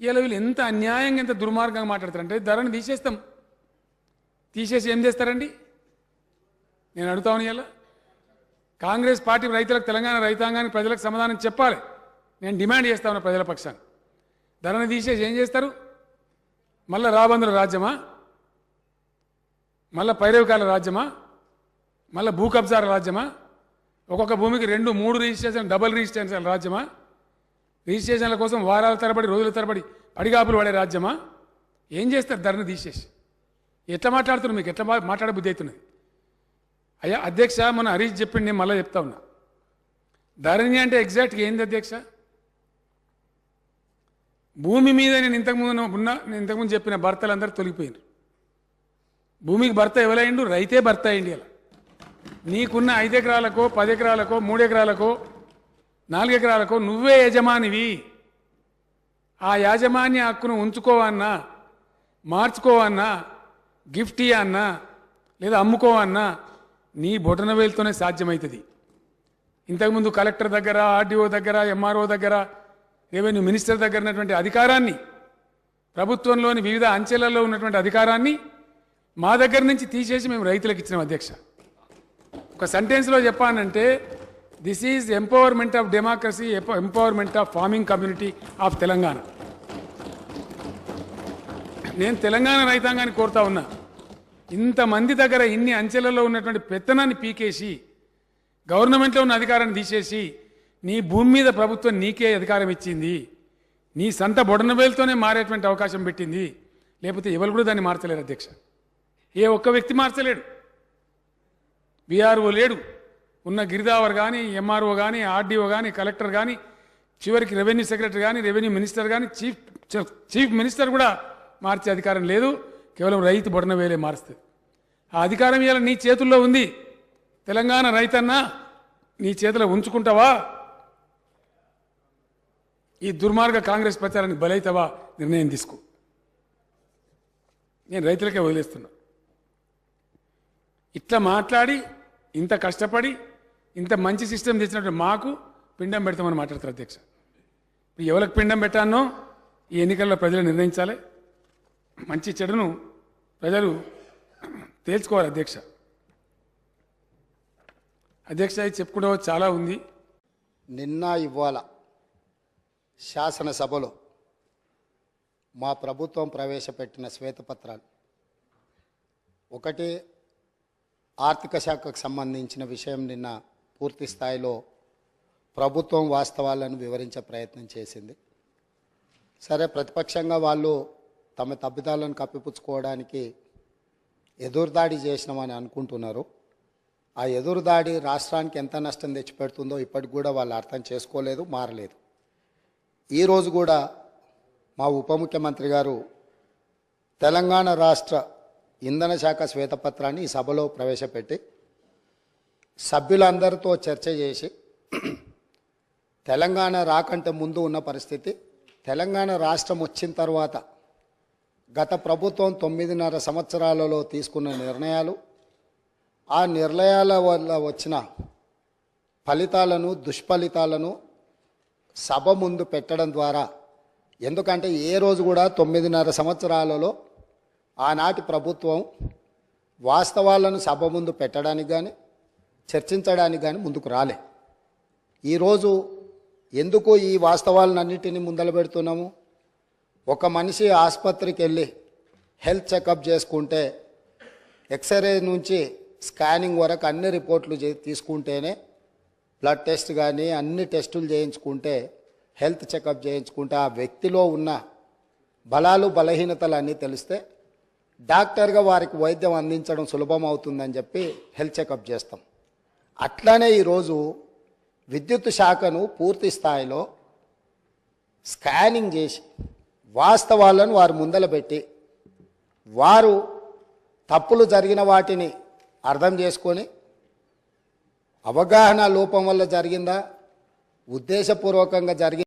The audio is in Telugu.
ఇలా వీళ్ళు ఎంత అన్యాయంగా ఎంత దుర్మార్గంగా మాట్లాడతారంటే ధరను తీసేస్తాం. తీసేసి ఏం చేస్తారండి? నేను అడుగుతాను. ఇలా కాంగ్రెస్ పార్టీ రైతులకు, తెలంగాణ రైతాంగానికి, ప్రజలకు సమాధానం చెప్పాలి. నేను డిమాండ్ చేస్తా ఉన్నా ప్రజల పక్షాన్ని. ధరను తీసేసి ఏం చేస్తారు? మళ్ళా రాబందుల రాజ్యమా? మళ్ళా పైరవికాల రాజ్యమా? మళ్ళీ భూ కబ్జాల రాజ్యమా? ఒక్కొక్క భూమికి 2, 3 రిజిస్ట్రేషన్, డబుల్ రిజిస్ట్రేషన్ రాజ్యమా? రిజిస్ట్రేషన్ల కోసం వారాల తరబడి, రోజుల తరబడి పడిగాపులు పడే రాజ్యమా? ఏం చేస్తారు ధరను తీసేసి? ఎట్లా మాట్లాడుతున్నారు? మీకు ఎట్లా మాట్లాడే బుద్ధి అవుతున్నది? అయ్యా అధ్యక్ష, మన హరీష్ చెప్పింది, నేను మళ్ళీ చెప్తా ఉన్నా. ధరణి అంటే ఎగ్జాక్ట్గా ఏంది అధ్యక్ష? భూమి మీద నేను ఇంతకుముందు చెప్పిన భర్తలందరూ తొలగిపోయినారు. భూమికి భర్త ఎవరైండు? రైతే భర్త అయింది. ఇలా నీకున్న 5 ఎకరాలకో, 10 ఎకరాలకో, 3 ఎకరాలకో, 4 ఎకరాలకో నువ్వే యజమానివి. ఆ యాజమాన్య హక్కును ఉంచుకోవన్నా, మార్చుకోవన్నా, గిఫ్ట్ ఇవ్వన్నా, లేదా అమ్ముకోవన్నా నీ బొటనవేలుతోనే సాధ్యమవుతుంది. ఇంతకుముందు కలెక్టర్ దగ్గర, ఆర్డీఓ దగ్గర, ఎంఆర్ఓ దగ్గర, రెవెన్యూ మినిస్టర్ దగ్గర ఉన్నటువంటి అధికారాన్ని, ప్రభుత్వంలోని వివిధ అంచెలలో ఉన్నటువంటి అధికారాన్ని మా దగ్గర నుంచి తీసేసి మేము రైతులకు ఇచ్చినాం అధ్యక్ష. ఒక సెంటెన్స్లో చెప్పానంటే this is empowerment of democracy, empowerment of farming community of Telangana. నేను తెలంగాణ రైతాంగాన్ని కోరుతా ఉన్నా, ఇంతమంది దగ్గర ఇన్ని అంచెలలో ఉన్నటువంటి పెత్తనాన్ని పీకేసి గవర్నమెంట్లో ఉన్న అధికారాన్ని తీసేసి నీ భూమి మీద ప్రభుత్వం నీకే అధికారం ఇచ్చింది. నీ సంత బొడనవేలుతోనే మారేటువంటి అవకాశం పెట్టింది. లేకపోతే ఎవరు కూడా దాన్ని మార్చలేరు అధ్యక్ష. ఏ ఒక్క వ్యక్తి మార్చలేడు. బీఆర్ఓ లేడు, ఉన్న గిరిదావర్ కానీ, ఎంఆర్ఓ కానీ, ఆర్డీఓ కానీ, కలెక్టర్ కానీ, చివరికి రెవెన్యూ సెక్రటరీ కానీ, రెవెన్యూ మినిస్టర్ కానీ, చీఫ్ మినిస్టర్ కూడా మార్చే అధికారం లేదు. కేవలం రైతు బొడనవేలే మారుస్తుంది. ఆ అధికారం ఇవాళ నీ చేతుల్లో ఉంది. తెలంగాణ రైతన్నా నీ చేతిలో ఉంచుకుంటావా? ఈ దుర్మార్గ కాంగ్రెస్ ప్రచారానికి బలైతావా? నిర్ణయం తీసుకో. నేను రైతులకే వదిలేస్తున్నా. ఇట్లా మాట్లాడి, ఇంత కష్టపడి, ఇంత మంచి సిస్టమ్ తెచ్చినట్టు మాకు పిండం పెడతామని మాట్లాడతారు అధ్యక్ష. ఎవరికి పిండం పెట్టానో ఈ ఎన్నికల్లో ప్రజలు నిర్ణయించాలి. మంచి చెడును ప్రజలు తేల్చుకోవాలి అధ్యక్ష. అధ్యక్ష, ఇది చెప్పుకుంటూ చాలా ఉంది. నిన్న ఇవాళ శాసనసభలో మా ప్రభుత్వం ప్రవేశపెట్టిన శ్వేతపత్రాలు, ఒకటి ఆర్థిక శాఖకు సంబంధించిన విషయం నిన్న పూర్తి స్థాయిలో ప్రభుత్వం వాస్తవాలను వివరించే ప్రయత్నం చేసింది. సరే, ప్రతిపక్షంగా వాళ్ళు తమ తప్పిదాలను కప్పిపుచ్చుకోవడానికి ఎదురుదాడి చేసినామని అనుకుంటున్నారు. ఆ ఎదురుదాడి రాష్ట్రానికి ఎంత నష్టం తెచ్చిపెడుతుందో ఇప్పటికి కూడా వాళ్ళు అర్థం చేసుకోలేదు, మారలేదు. ఈరోజు కూడా మా ఉప ముఖ్యమంత్రి గారు తెలంగాణ రాష్ట్ర ఇంధన శాఖ శ్వేతపత్రాన్ని ఈ సభలో ప్రవేశపెట్టి సభ్యులందరితో చర్చ చేసి తెలంగాణ రాకంటే ముందు ఉన్న పరిస్థితి, తెలంగాణ రాష్ట్రం వచ్చిన తర్వాత గత ప్రభుత్వం 9.5 సంవత్సరాలలో తీసుకున్న నిర్ణయాలు, ఆ నిర్ణయాల వల్ల వచ్చిన ఫలితాలను, దుష్ఫలితాలను సభ ముందు పెట్టడం ద్వారా, ఎందుకంటే ఏ రోజు కూడా 9.5 సంవత్సరాలలో ఆనాటి ప్రభుత్వం వాస్తవాలను సభ ముందు పెట్టడానికి కానీ చర్చించడానికి కానీ ముందుకు రాలే. ఈరోజు ఎందుకు ఈ వాస్తవాలన్నింటినీ ముందలు పెడుతున్నాము? ఒక మనిషి ఆసుపత్రికి వెళ్ళి హెల్త్ చెకప్ చేసుకుంటే, ఎక్స్రే నుంచి స్కానింగ్ వరకు అన్ని రిపోర్ట్లు తీసుకుంటేనే, బ్లడ్ టెస్ట్ కానీ అన్ని టెస్టులు చేయించుకుంటే, హెల్త్ చెకప్ చేయించుకుంటే ఆ వ్యక్తిలో ఉన్న బలాలు బలహీనతలు అన్నీ తెలిస్తే డాక్టర్గా వారికి వైద్యం అందించడం సులభం అవుతుందని చెప్పి హెల్త్ చెకప్ చేస్తాం. అట్లానే ఈరోజు విద్యుత్ శాఖను పూర్తి స్థాయిలో స్కానింగ్ చేసి వాస్తవాలను వారు ముందల పెట్టి, వారు తప్పులు జరిగిన వాటిని అర్థం చేసుకొని, అవగాహన లోపం వల్ల జరిగిందా, ఉద్దేశపూర్వకంగా జరిగిందా